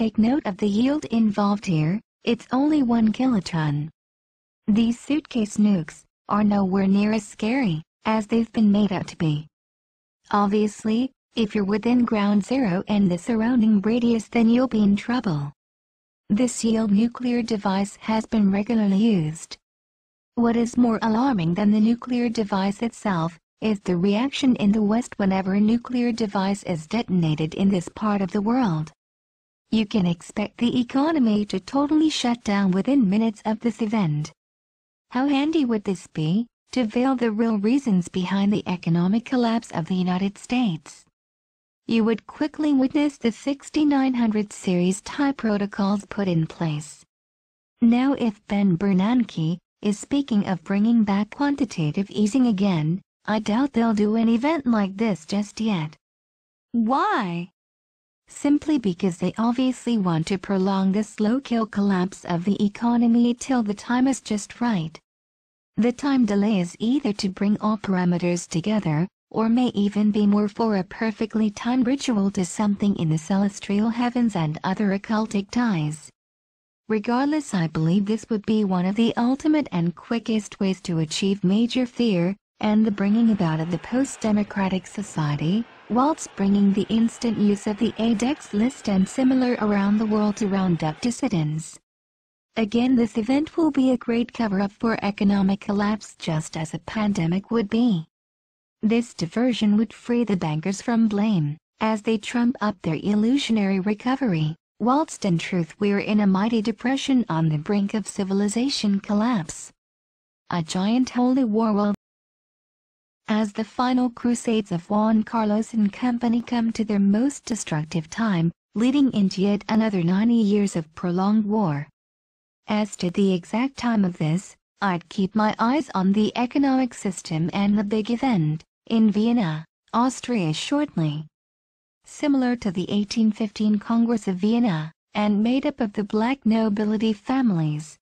take note of the yield involved here, it's only 1 kiloton. These suitcase nukes are nowhere near as scary as they've been made out to be. Obviously, if you're within ground zero and the surrounding radius, then you'll be in trouble. This yield nuclear device has been regularly used. What is more alarming than the nuclear device itself is the reaction in the West whenever a nuclear device is detonated in this part of the world. You can expect the economy to totally shut down within minutes of this event. How handy would this be, to veil the real reasons behind the economic collapse of the United States? You would quickly witness the 6900 series type protocols put in place. Now if Ben Bernanke is speaking of bringing back quantitative easing again, I doubt they'll do an event like this just yet. Why? Simply because they obviously want to prolong the slow-kill collapse of the economy till the time is just right. The time delay is either to bring all parameters together, or may even be more for a perfectly timed ritual to something in the celestial heavens and other occultic ties. Regardless, I believe this would be one of the ultimate and quickest ways to achieve major fear and the bringing about of the post-democratic society, whilst bringing the instant use of the ADEX list and similar around the world to round up dissidents. Again, this event will be a great cover-up for economic collapse, just as a pandemic would be. This diversion would free the bankers from blame, as they trump up their illusionary recovery, whilst in truth we're in a mighty depression on the brink of civilization collapse. A giant holy war will. As the final crusades of Juan Carlos and company come to their most destructive time, leading into yet another 90 years of prolonged war. As to the exact time of this, I'd keep my eyes on the economic system and the big event in Vienna, Austria shortly. Similar to the 1815 Congress of Vienna, and made up of the black nobility families.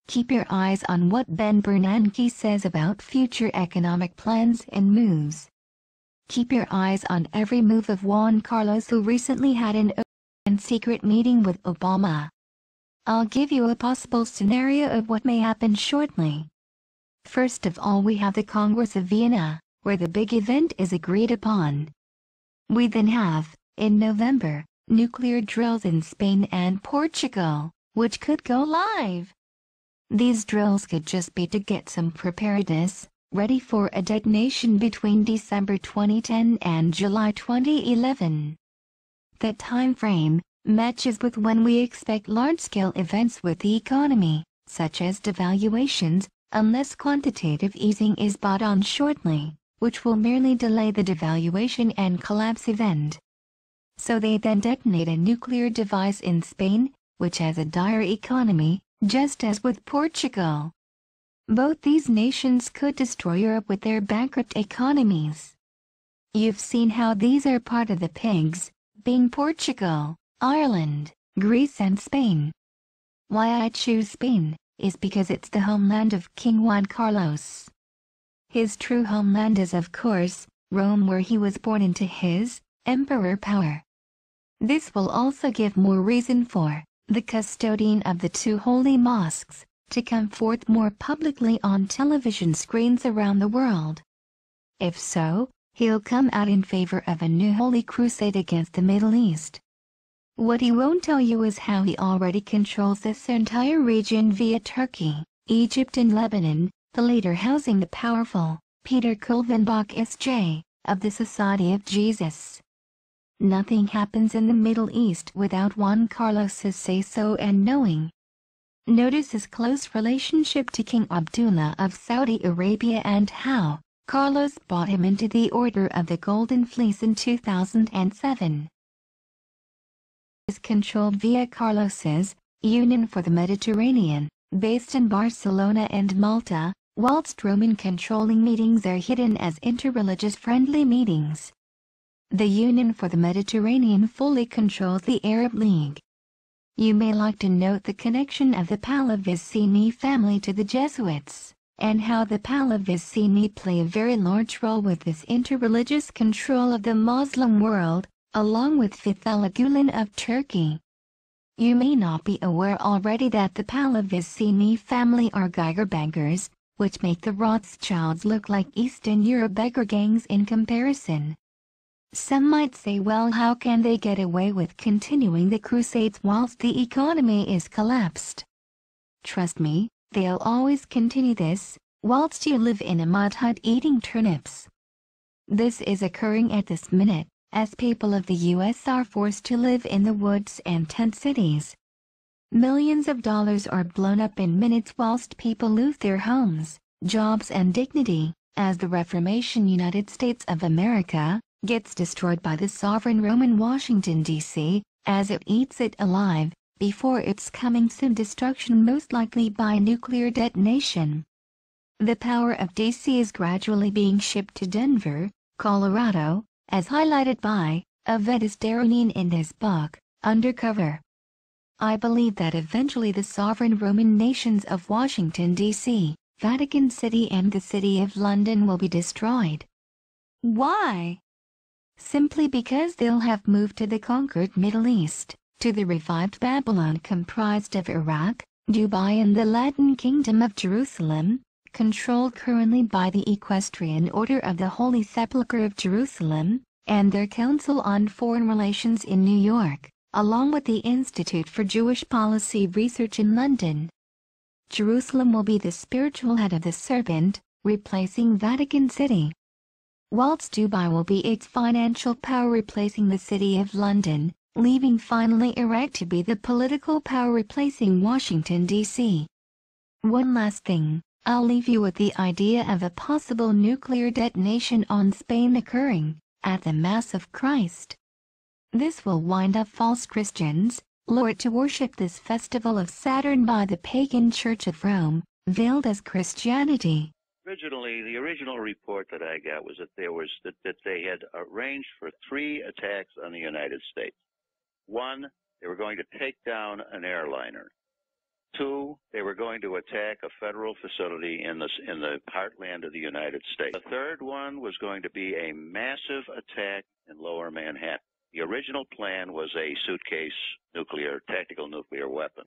Keep your eyes on what Ben Bernanke says about future economic plans and moves. Keep your eyes on every move of Juan Carlos, who recently had an open and secret meeting with Obama. I'll give you a possible scenario of what may happen shortly. First of all, we have the Congress of Vienna, where the big event is agreed upon. We then have, in November, nuclear drills in Spain and Portugal, which could go live. These drills could just be to get some preparedness ready for a detonation between December 2010 and July 2011. That time frame matches with when we expect large-scale events with the economy, such as devaluations, unless quantitative easing is brought on shortly, which will merely delay the devaluation and collapse event. So they then detonate a nuclear device in Spain, which has a dire economy, just as with Portugal. Both these nations could destroy Europe with their bankrupt economies. You've seen how these are part of the pigs, being Portugal, Ireland, Greece and Spain. Why I choose Spain is because it's the homeland of King Juan Carlos. His true homeland is, of course, Rome, where he was born into his emperor power. This will also give more reason for the custodian of the two holy mosques to come forth more publicly on television screens around the world. If so, he'll come out in favor of a new holy crusade against the Middle East. What he won't tell you is how he already controls this entire region via Turkey, Egypt and Lebanon, the latter housing the powerful Peter Kulvenbach S.J. of the Society of Jesus. Nothing happens in the Middle East without Juan Carlos's say-so and knowing. Notice his close relationship to King Abdullah of Saudi Arabia and how Carlos brought him into the Order of the Golden Fleece in 2007. Is controlled via Carlos's Union for the Mediterranean, based in Barcelona and Malta, whilst Roman controlling meetings are hidden as interreligious friendly meetings. The Union for the Mediterranean fully controls the Arab League. You may like to note the connection of the Pallavicini family to the Jesuits, and how the Pallavicini play a very large role with this interreligious control of the Muslim world, along with Fethullah Gulen of Turkey. You may not be aware already that the Pallavicini family are Geiger beggars, which make the Rothschilds look like Eastern Europe beggar gangs in comparison. Some might say, well, how can they get away with continuing the crusades whilst the economy is collapsed? Trust me, they'll always continue this, whilst you live in a mud hut eating turnips. This is occurring at this minute, as people of the U.S. are forced to live in the woods and tent cities. Millions of dollars are blown up in minutes whilst people lose their homes, jobs and dignity, as the Reformation United States of America gets destroyed by the sovereign Roman Washington, D.C., as it eats it alive, before its coming soon destruction, most likely by nuclear detonation. The power of D.C. is gradually being shipped to Denver, Colorado, as highlighted by Avedis Darwinian in his book, Undercover. I believe that eventually the sovereign Roman nations of Washington, D.C., Vatican City and the City of London will be destroyed. Why? Simply because they'll have moved to the conquered Middle East, to the revived Babylon comprised of Iraq, Dubai and the Latin Kingdom of Jerusalem, controlled currently by the Equestrian Order of the Holy Sepulchre of Jerusalem, and their Council on Foreign Relations in New York, along with the Institute for Jewish Policy Research in London. Jerusalem will be the spiritual head of the serpent, replacing Vatican City, whilst Dubai will be its financial power, replacing the City of London, leaving finally Iraq to be the political power, replacing Washington, D.C. One last thing. I'll leave you with the idea of a possible nuclear detonation on Spain occurring at the Mass of Christ. This will wind up false Christians, lured to worship this festival of Saturn by the pagan Church of Rome, veiled as Christianity. Originally, the original report that I got was that they had arranged for 3 attacks on the United States. 1, they were going to take down an airliner. 2, they were going to attack a federal facility in the heartland of the United States. The third one was going to be a massive attack in Lower Manhattan. The original plan was a suitcase tactical nuclear weapon.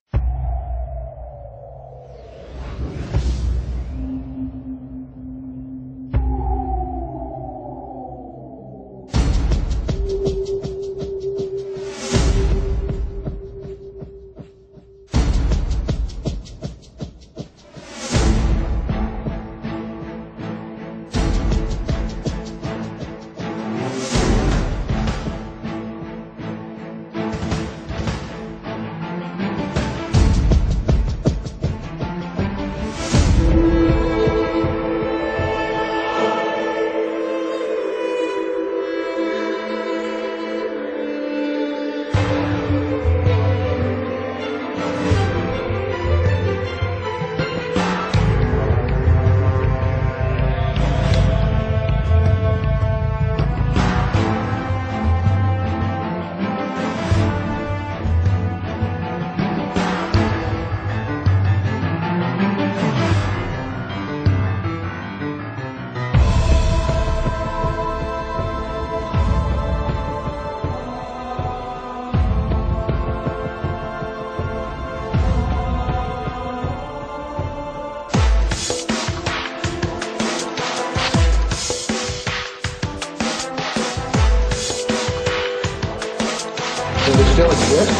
Does it still exist?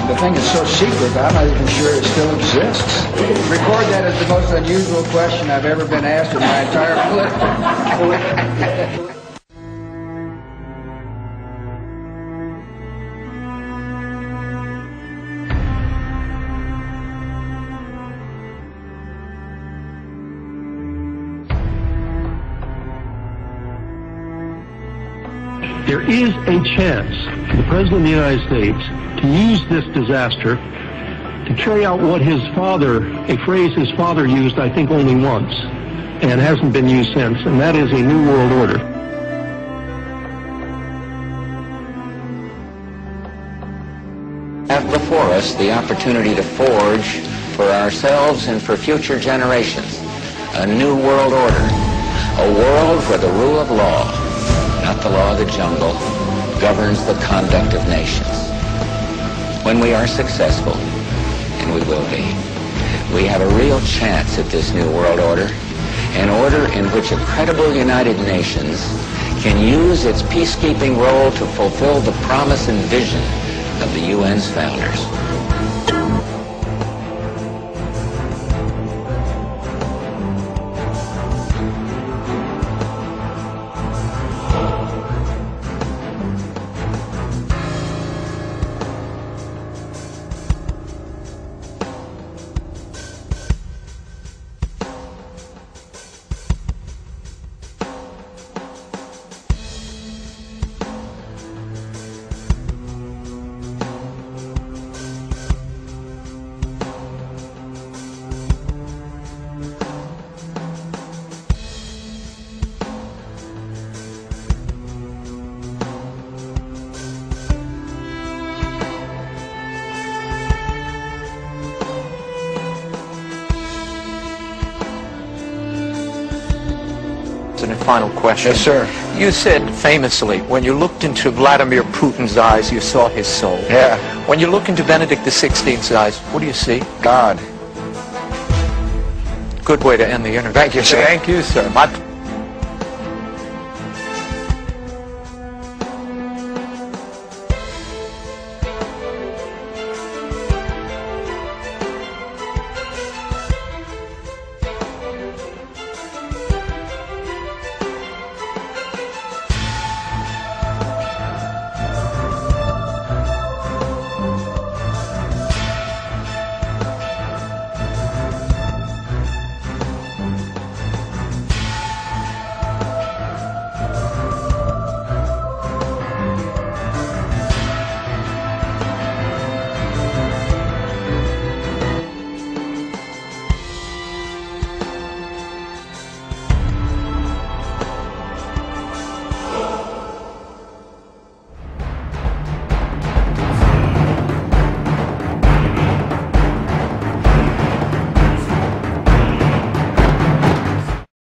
The thing is so secret, I'm not even sure it still exists. Record that as the most unusual question I've ever been asked in my entire life. There is a chance for the President of the United States to use this disaster to carry out what his father, a phrase his father used, I think, only once, and hasn't been used since, and that is a new world order. Have before us the opportunity to forge for ourselves and for future generations a new world order, a world where the rule of law, not the law of the jungle, governs the conduct of nations. when we are successful, and we will be, we have a real chance at this new world order, an order in which a credible United Nations can use its peacekeeping role to fulfill the promise and vision of the UN's founders. And a final question. Yes, sir. You said famously, when you looked into Vladimir Putin's eyes, you saw his soul. Yeah. When you look into Benedict XVI's eyes, what do you see? God. Good way to end the interview. Thank you, sir. Thank you, sir.